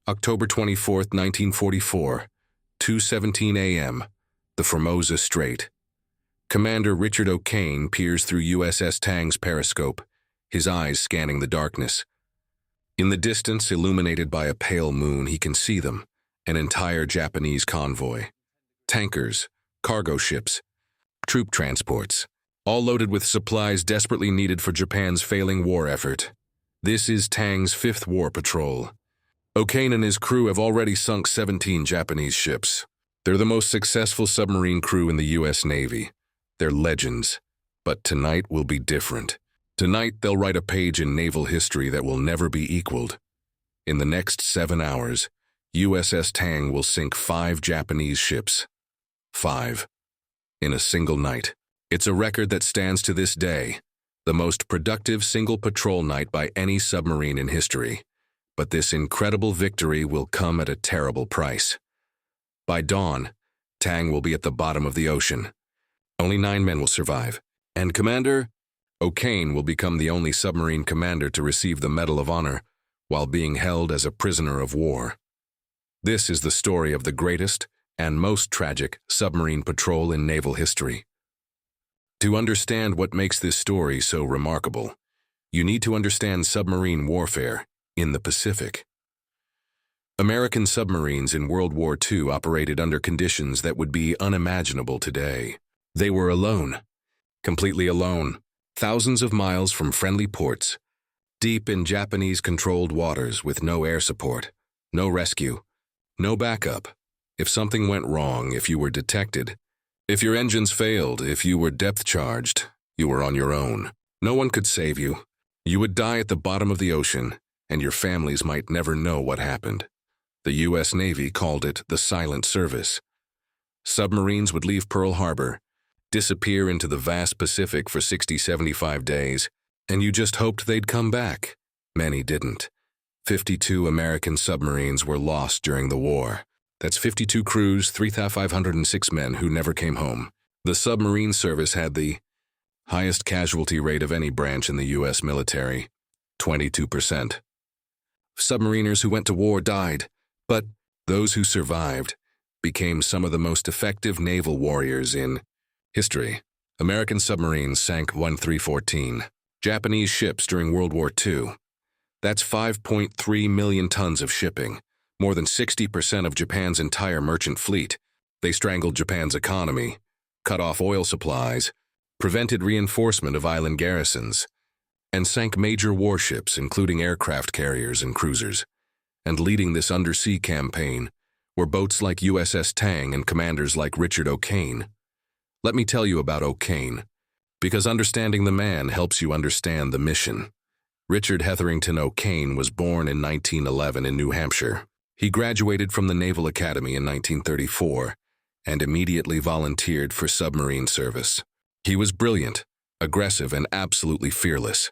October 24, 1944, 2:17 a.m., the Formosa Strait. Commander Richard O'Kane peers through USS Tang's periscope, his eyes scanning the darkness. In the distance, illuminated by a pale moon, he can see them, an entire Japanese convoy. Tankers, cargo ships, troop transports, all loaded with supplies desperately needed for Japan's failing war effort. This is Tang's fifth war patrol. O'Kane and his crew have already sunk 17 Japanese ships. They're the most successful submarine crew in the U.S. Navy. They're legends. But tonight will be different. Tonight, they'll write a page in naval history that will never be equaled. In the next 7 hours, USS Tang will sink 5 Japanese ships. 5. In a single night. It's a record that stands to this day, the most productive single patrol night by any submarine in history. But this incredible victory will come at a terrible price. By dawn, Tang will be at the bottom of the ocean. Only 9 men will survive. And Commander O'Kane will become the only submarine commander to receive the Medal of Honor while being held as a prisoner of war. This is the story of the greatest and most tragic submarine patrol in naval history. To understand what makes this story so remarkable, you need to understand submarine warfare in the Pacific. American submarines in World War II operated under conditions that would be unimaginable today. They were alone, completely alone, thousands of miles from friendly ports, deep in Japanese-controlled waters with no air support, no rescue, no backup. If something went wrong, if you were detected, if your engines failed, if you were depth-charged, you were on your own. No one could save you. You would die at the bottom of the ocean, and your families might never know what happened. The U.S. Navy called it the silent service. Submarines would leave Pearl Harbor, disappear into the vast Pacific for 60-75 days, and you just hoped they'd come back. Many didn't. 52 American submarines were lost during the war. That's 52 crews, 3,506 men who never came home. The submarine service had the highest casualty rate of any branch in the U.S. military, 22%. Submariners who went to war died, but those who survived became some of the most effective naval warriors in history. American submarines sank 1314 Japanese ships during World War II. That's 5.3 million tons of shipping, more than 60% of Japan's entire merchant fleet. They strangled Japan's economy, cut off oil supplies, prevented reinforcement of island garrisons, and sank major warships, including aircraft carriers and cruisers. And leading this undersea campaign were boats like USS Tang and commanders like Richard O'Kane. Let me tell you about O'Kane, because understanding the man helps you understand the mission. Richard Hetherington O'Kane was born in 1911 in New Hampshire. He graduated from the Naval Academy in 1934 and immediately volunteered for submarine service. He was brilliant, aggressive, and absolutely fearless.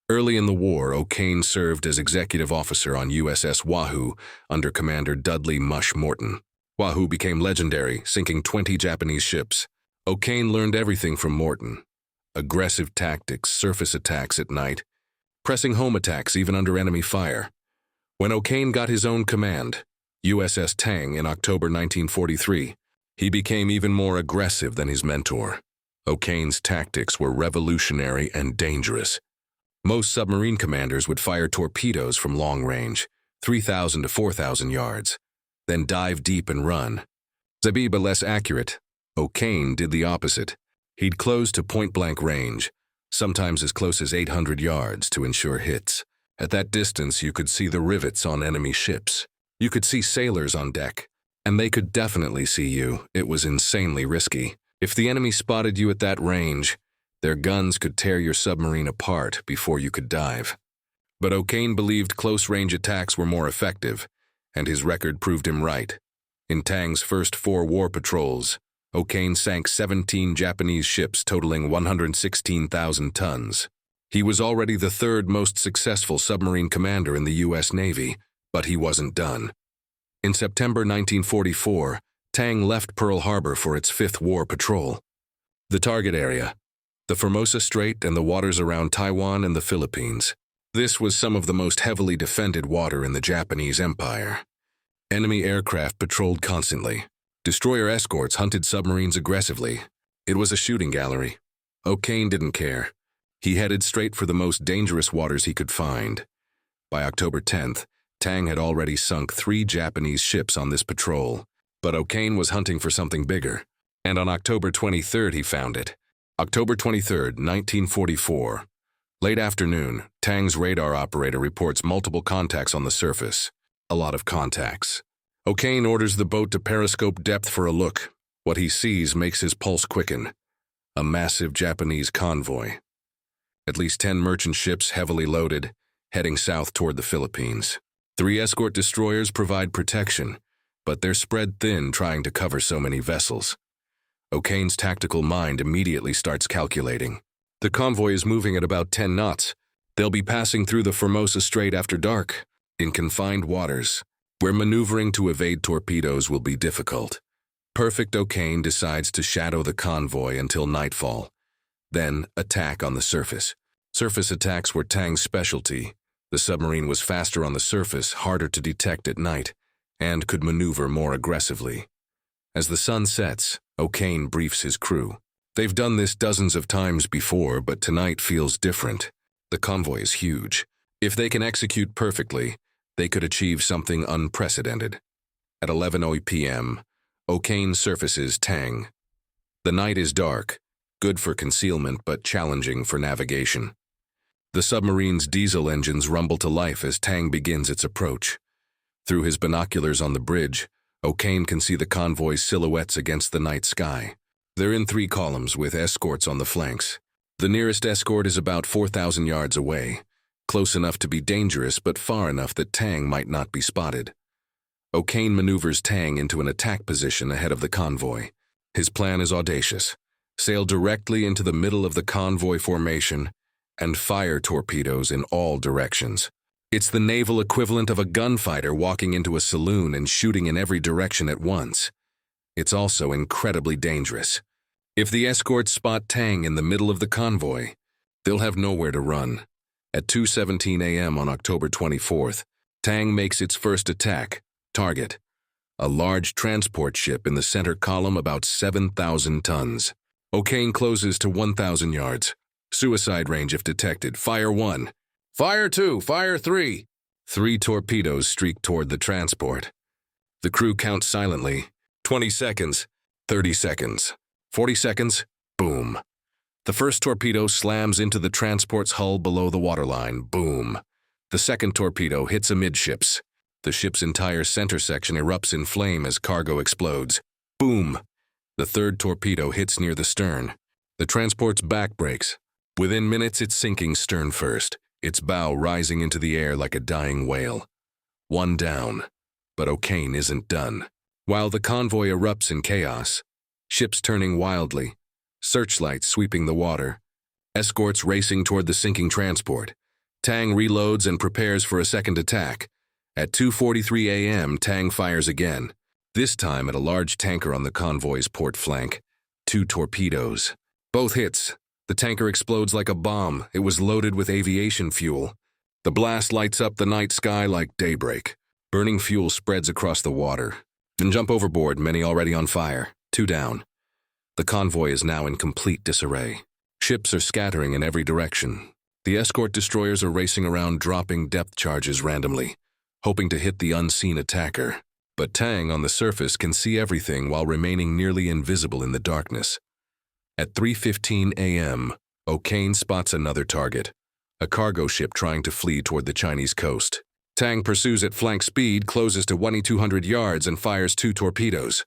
Early in the war, O'Kane served as executive officer on USS Wahoo under Commander Dudley "Mush" Morton. Wahoo became legendary, sinking 20 Japanese ships. O'Kane learned everything from Morton: aggressive tactics, surface attacks at night, pressing home attacks even under enemy fire. When O'Kane got his own command, USS Tang, in October 1943, he became even more aggressive than his mentor. O'Kane's tactics were revolutionary and dangerous. Most submarine commanders would fire torpedoes from long range, 3,000 to 4,000 yards, then dive deep and run. But less accurate. O'Kane did the opposite. He'd close to point-blank range, sometimes as close as 800 yards, to ensure hits. At that distance, you could see the rivets on enemy ships. You could see sailors on deck, and they could definitely see you. It was insanely risky. If the enemy spotted you at that range, their guns could tear your submarine apart before you could dive. But O'Kane believed close-range attacks were more effective, and his record proved him right. In Tang's first 4 war patrols, O'Kane sank 17 Japanese ships totaling 116,000 tons. He was already the 3rd most successful submarine commander in the U.S. Navy, but he wasn't done. In September 1944, Tang left Pearl Harbor for its 5th war patrol. The target area: the Formosa Strait and the waters around Taiwan and the Philippines. This was some of the most heavily defended water in the Japanese Empire. Enemy aircraft patrolled constantly. Destroyer escorts hunted submarines aggressively. It was a shooting gallery. O'Kane didn't care. He headed straight for the most dangerous waters he could find. By October 10th, Tang had already sunk 3 Japanese ships on this patrol. But O'Kane was hunting for something bigger. And on October 23rd, he found it. October 23rd, 1944. Late afternoon, Tang's radar operator reports multiple contacts on the surface. A lot of contacts. O'Kane orders the boat to periscope depth for a look. What he sees makes his pulse quicken. A massive Japanese convoy. At least 10 merchant ships heavily loaded, heading south toward the Philippines. 3 escort destroyers provide protection, but they're spread thin trying to cover so many vessels. O'Kane's tactical mind immediately starts calculating. The convoy is moving at about 10 knots. They'll be passing through the Formosa Strait after dark, in confined waters, where maneuvering to evade torpedoes will be difficult. Perfect O'Kane decides to shadow the convoy until nightfall, then attack on the surface. Surface attacks were Tang's specialty. The submarine was faster on the surface, harder to detect at night, and could maneuver more aggressively. As the sun sets, O'Kane briefs his crew. They've done this dozens of times before, but tonight feels different. The convoy is huge. If they can execute perfectly, they could achieve something unprecedented. At 11:00 p.m., O'Kane surfaces Tang. The night is dark, good for concealment but challenging for navigation. The submarine's diesel engines rumble to life as Tang begins its approach. Through his binoculars on the bridge, O'Kane can see the convoy's silhouettes against the night sky. They're in 3 columns with escorts on the flanks. The nearest escort is about 4,000 yards away, close enough to be dangerous but far enough that Tang might not be spotted. O'Kane maneuvers Tang into an attack position ahead of the convoy. His plan is audacious. Sail directly into the middle of the convoy formation and fire torpedoes in all directions. It's the naval equivalent of a gunfighter walking into a saloon and shooting in every direction at once. It's also incredibly dangerous. If the escorts spot Tang in the middle of the convoy, they'll have nowhere to run. At 2:17 a.m. on October 24th, Tang makes its first attack. Target: a large transport ship in the center column about 7,000 tons. O'Kane closes to 1,000 yards. Suicide range if detected. Fire 1. Fire 2. Fire 3. 3 torpedoes streak toward the transport. The crew counts silently. 20 seconds. 30 seconds. 40 seconds. Boom. The first torpedo slams into the transport's hull below the waterline. Boom. The second torpedo hits amidships. The ship's entire center section erupts in flame as cargo explodes. Boom. The third torpedo hits near the stern. The transport's back breaks. Within minutes, it's sinking stern first, its bow rising into the air like a dying whale. 1 down. But O'Kane isn't done. While the convoy erupts in chaos, ships turning wildly, searchlights sweeping the water, escorts racing toward the sinking transport, Tang reloads and prepares for a second attack. At 2:43 a.m., Tang fires again, this time at a large tanker on the convoy's port flank. 2 torpedoes. Both hits. The tanker explodes like a bomb. It was loaded with aviation fuel. The blast lights up the night sky like daybreak. Burning fuel spreads across the water. And jump overboard, many already on fire. 2 down. The convoy is now in complete disarray. Ships are scattering in every direction. The escort destroyers are racing around dropping depth charges randomly, hoping to hit the unseen attacker. But Tang on the surface can see everything while remaining nearly invisible in the darkness. At 3:15 a.m., O'Kane spots another target, a cargo ship trying to flee toward the Chinese coast. Tang pursues at flank speed, closes to 2,200 yards, and fires 2 torpedoes.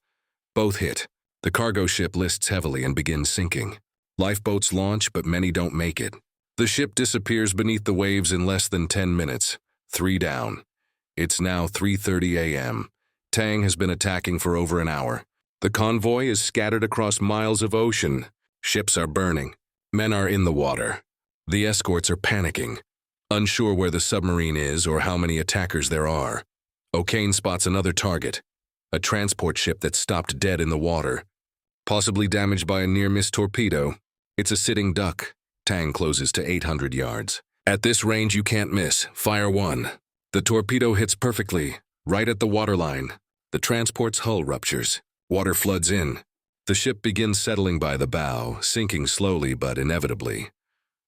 Both hit. The cargo ship lists heavily and begins sinking. Lifeboats launch, but many don't make it. The ship disappears beneath the waves in less than 10 minutes. 3 down. It's now 3:30 a.m. Tang has been attacking for over an hour. The convoy is scattered across miles of ocean. Ships are burning. Men are in the water. The escorts are panicking, unsure where the submarine is or how many attackers there are. O'Kane spots another target, a transport ship that stopped dead in the water, possibly damaged by a near-miss torpedo. It's a sitting duck. Tang closes to 800 yards. At this range, you can't miss. Fire 1. The torpedo hits perfectly. Right at the waterline, the transport's hull ruptures. Water floods in. The ship begins settling by the bow, sinking slowly but inevitably.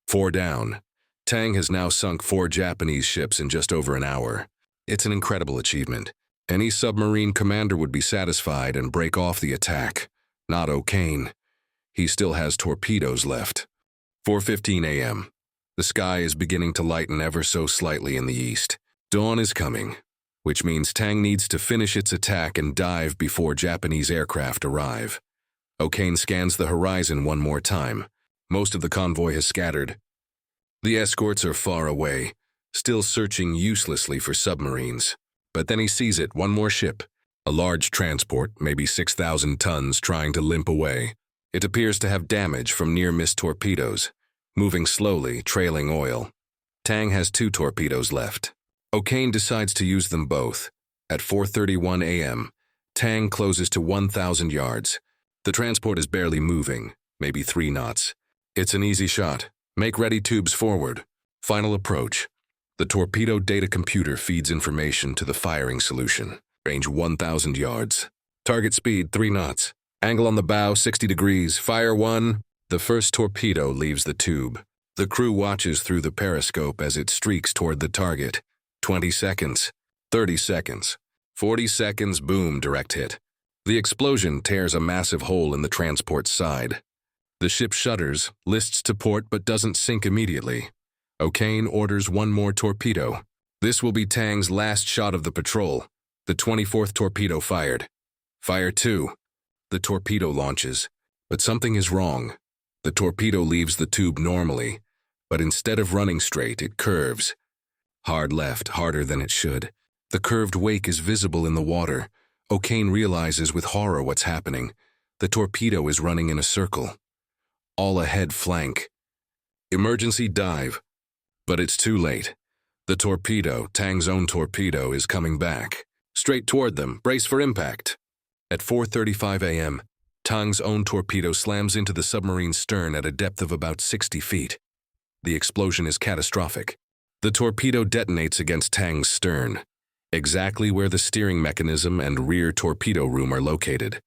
4 down. Tang has now sunk 4 Japanese ships in just over an hour. It's an incredible achievement. Any submarine commander would be satisfied and break off the attack. Not O'Kane. He still has torpedoes left. 4:15 a.m. The sky is beginning to lighten ever so slightly in the east. Dawn is coming, which means Tang needs to finish its attack and dive before Japanese aircraft arrive. O'Kane scans the horizon one more time. Most of the convoy has scattered. The escorts are far away, still searching uselessly for submarines. But then he sees it, one more ship. A large transport, maybe 6,000 tons, trying to limp away. It appears to have damage from near-miss torpedoes, moving slowly, trailing oil. Tang has 2 torpedoes left. O'Kane decides to use them both. At 4:31 a.m., Tang closes to 1,000 yards. The transport is barely moving, maybe 3 knots. It's an easy shot. Make ready tubes forward. Final approach. The torpedo data computer feeds information to the firing solution. Range 1,000 yards. Target speed 3 knots. Angle on the bow 60 degrees. Fire 1. The first torpedo leaves the tube. The crew watches through the periscope as it streaks toward the target. 20 seconds. 30 seconds. 40 seconds, boom, direct hit. The explosion tears a massive hole in the transport's side. The ship shudders, lists to port but doesn't sink immediately. O'Kane orders 1 more torpedo. This will be Tang's last shot of the patrol. The 24th torpedo fired. Fire 2. The torpedo launches, but something is wrong. The torpedo leaves the tube normally, but instead of running straight, it curves. Hard left, harder than it should. The curved wake is visible in the water. O'Kane realizes with horror what's happening. The torpedo is running in a circle. All ahead flank. Emergency dive. But it's too late. The torpedo, Tang's own torpedo, is coming back. Straight toward them, brace for impact. At 4:35 a.m., Tang's own torpedo slams into the submarine's stern at a depth of about 60 feet. The explosion is catastrophic. The torpedo detonates against Tang's stern, exactly where the steering mechanism and rear torpedo room are located.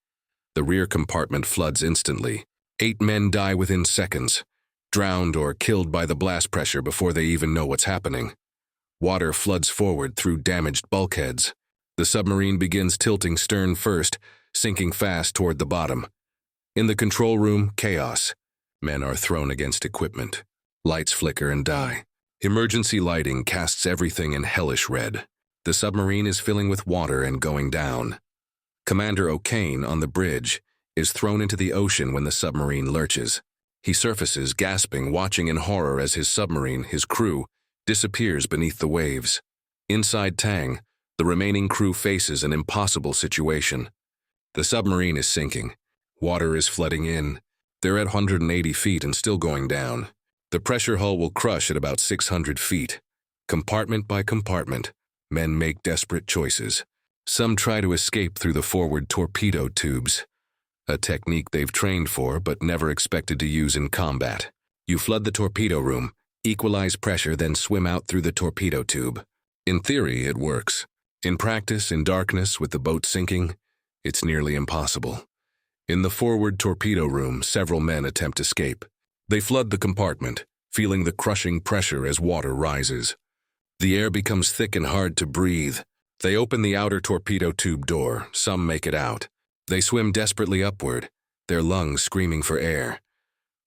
The rear compartment floods instantly. 8 men die within seconds, drowned or killed by the blast pressure before they even know what's happening. Water floods forward through damaged bulkheads. The submarine begins tilting stern first, sinking fast toward the bottom. In the control room, chaos. Men are thrown against equipment. Lights flicker and die. Emergency lighting casts everything in hellish red. The submarine is filling with water and going down. Commander O'Kane, on the bridge, is thrown into the ocean when the submarine lurches. He surfaces, gasping, watching in horror as his submarine, his crew, disappears beneath the waves. Inside Tang, the remaining crew faces an impossible situation. The submarine is sinking. Water is flooding in. They're at 180 feet and still going down. The pressure hull will crush at about 600 feet. Compartment by compartment, men make desperate choices. Some try to escape through the forward torpedo tubes, a technique they've trained for but never expected to use in combat. You flood the torpedo room, equalize pressure, then swim out through the torpedo tube. In theory, it works. In practice, in darkness, with the boat sinking, it's nearly impossible. In the forward torpedo room, several men attempt escape. They flood the compartment, feeling the crushing pressure as water rises. The air becomes thick and hard to breathe. They open the outer torpedo tube door. Some make it out. They swim desperately upward, their lungs screaming for air,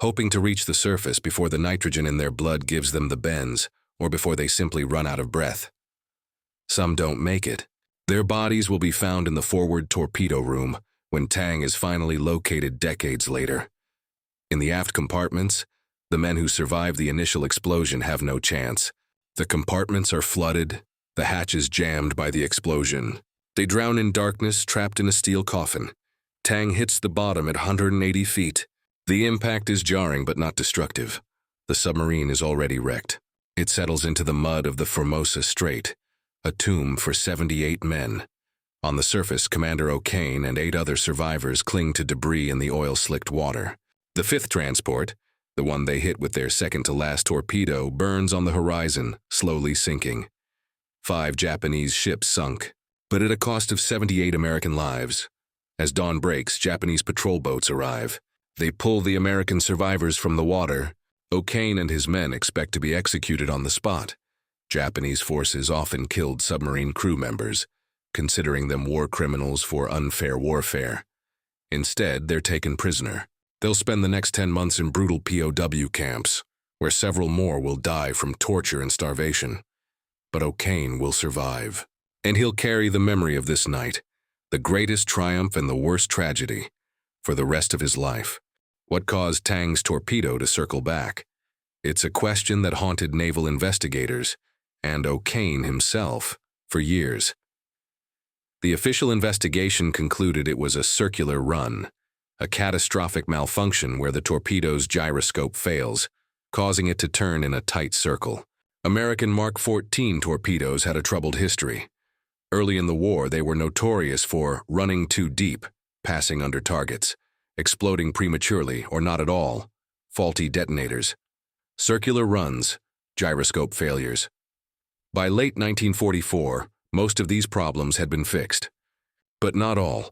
hoping to reach the surface before the nitrogen in their blood gives them the bends, or before they simply run out of breath. Some don't make it. Their bodies will be found in the forward torpedo room when Tang is finally located decades later. In the aft compartments, the men who survived the initial explosion have no chance. The compartments are flooded, the hatches jammed by the explosion. They drown in darkness, trapped in a steel coffin. Tang hits the bottom at 180 feet. The impact is jarring but not destructive. The submarine is already wrecked. It settles into the mud of the Formosa Strait, a tomb for 78 men. On the surface, Commander O'Kane and 8 other survivors cling to debris in the oil-slicked water. The 5th transport, the one they hit with their second-to-last torpedo, burns on the horizon, slowly sinking. 5 Japanese ships sunk. but at a cost of 78 American lives. As dawn breaks, Japanese patrol boats arrive. They pull the American survivors from the water. O'Kane and his men expect to be executed on the spot. Japanese forces often killed submarine crew members, considering them war criminals for unfair warfare. Instead, they're taken prisoner. They'll spend the next 10 months in brutal POW camps, where several more will die from torture and starvation. But O'Kane will survive, and he'll carry the memory of this night, the greatest triumph and the worst tragedy, for the rest of his life. What caused Tang's torpedo to circle back? It's a question that haunted naval investigators and O'Kane himself for years. The official investigation concluded it was a circular run, a catastrophic malfunction where the torpedo's gyroscope fails, causing it to turn in a tight circle. American Mark 14 torpedoes had a troubled history. Early in the war, they were notorious for running too deep, passing under targets, exploding prematurely or not at all, faulty detonators, circular runs, gyroscope failures. By late 1944, most of these problems had been fixed. But not all.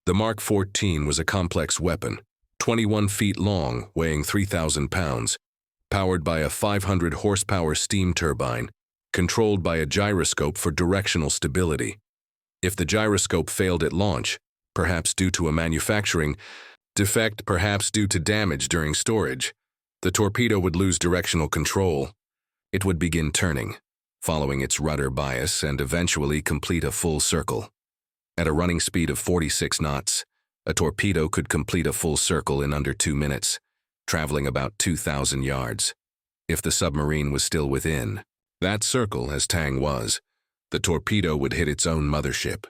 The Mark 14 was a complex weapon, 21 feet long, weighing 3,000 pounds, powered by a 500 horsepower steam turbine, controlled by a gyroscope for directional stability. If the gyroscope failed at launch, perhaps due to a manufacturing defect, perhaps due to damage during storage, the torpedo would lose directional control. It would begin turning, following its rudder bias, and eventually complete a full circle. At a running speed of 46 knots, a torpedo could complete a full circle in under 2 minutes, traveling about 2,000 yards. If the submarine was still within that circle, as Tang was, the torpedo would hit its own mothership.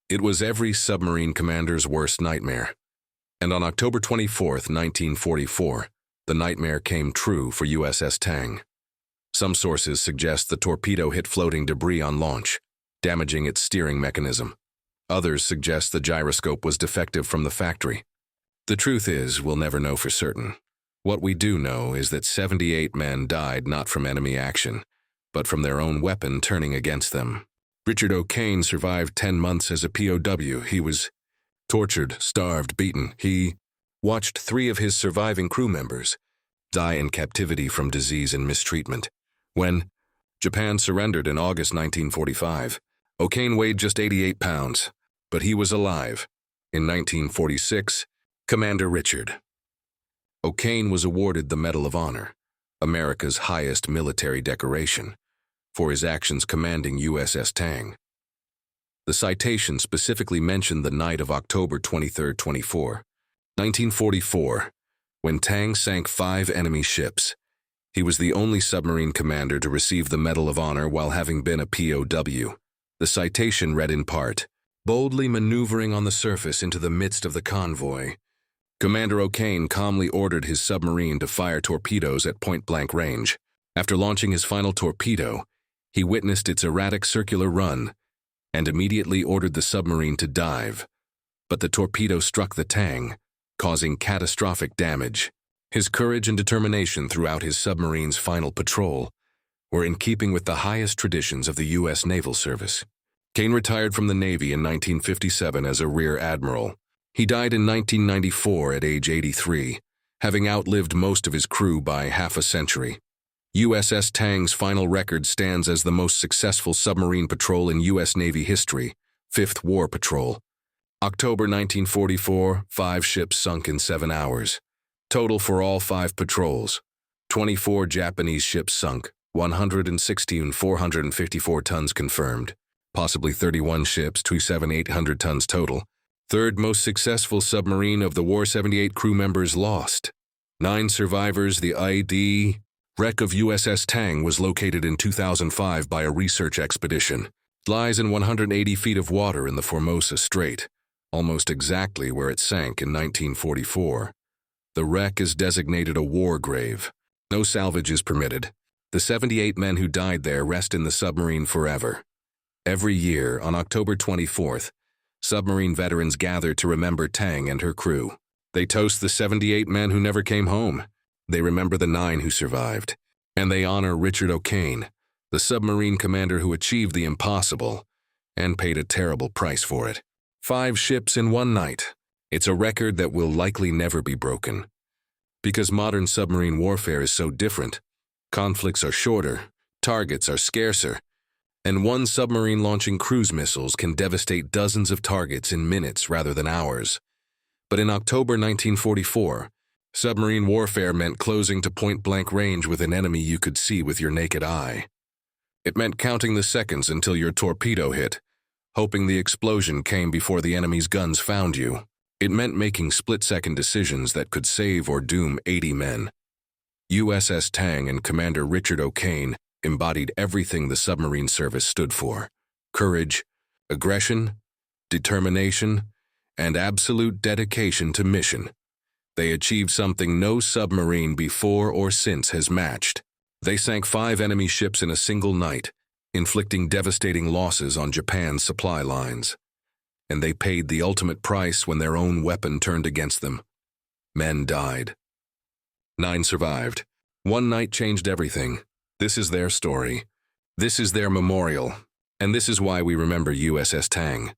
It was every submarine commander's worst nightmare. And on October 24, 1944, the nightmare came true for USS Tang. Some sources suggest the torpedo hit floating debris on launch, damaging its steering mechanism. Others suggest the gyroscope was defective from the factory. The truth is, we'll never know for certain. What we do know is that 78 men died not from enemy action, but from their own weapon turning against them. Richard O'Kane survived 10 months as a POW. He was tortured, starved, beaten. He watched 3 of his surviving crew members die in captivity from disease and mistreatment. When Japan surrendered in August 1945, O'Kane weighed just 88 pounds, but he was alive. In 1946, Commander Richard O'Kane was awarded the Medal of Honor, America's highest military decoration, for his actions commanding USS Tang. The citation specifically mentioned the night of October 23, 1944, when Tang sank 5 enemy ships. He was the only submarine commander to receive the Medal of Honor while having been a POW. The citation read in part, "Boldly maneuvering on the surface into the midst of the convoy, Commander O'Kane calmly ordered his submarine to fire torpedoes at point-blank range. After launching his final torpedo, he witnessed its erratic circular run and immediately ordered the submarine to dive. But the torpedo struck the Tang, causing catastrophic damage. His courage and determination throughout his submarine's final patrol were in keeping with the highest traditions of the U.S. Naval Service. Kane retired from the Navy in 1957 as a Rear Admiral. He died in 1994 at age 83, having outlived most of his crew by half a century. USS Tang's final record stands as the most successful submarine patrol in U.S. Navy history, 5th War Patrol. October 1944, 5 ships sunk in 7 hours. Total for all 5 patrols: 24 Japanese ships sunk, 116 454 tons confirmed, possibly 31 ships, 800 tons total. 3rd most successful submarine of the war, 78 crew members lost. 9 survivors. The ID wreck of USS Tang was located in 2005 by a research expedition. It lies in 180 feet of water in the Formosa Strait, almost exactly where it sank in 1944. The wreck is designated a war grave. No salvage is permitted. The 78 men who died there rest in the submarine forever. Every year, on October 24th, submarine veterans gather to remember Tang and her crew. They toast the 78 men who never came home. They remember the 9 who survived. And they honor Richard O'Kane, the submarine commander who achieved the impossible and paid a terrible price for it. 5 ships in one night. It's a record that will likely never be broken. Because modern submarine warfare is so different, conflicts are shorter, targets are scarcer, and one submarine launching cruise missiles can devastate dozens of targets in minutes rather than hours. But in October 1944, submarine warfare meant closing to point-blank range with an enemy you could see with your naked eye. It meant counting the seconds until your torpedo hit, hoping the explosion came before the enemy's guns found you. It meant making split-second decisions that could save or doom 80 men. USS Tang and Commander Richard O'Kane embodied everything the submarine service stood for: courage, aggression, determination, and absolute dedication to mission. They achieved something no submarine before or since has matched. They sank 5 enemy ships in a single night, inflicting devastating losses on Japan's supply lines. And they paid the ultimate price when their own weapon turned against them. Men died. 9 survived. One night changed everything. This is their story. This is their memorial. And this is why we remember USS Tang.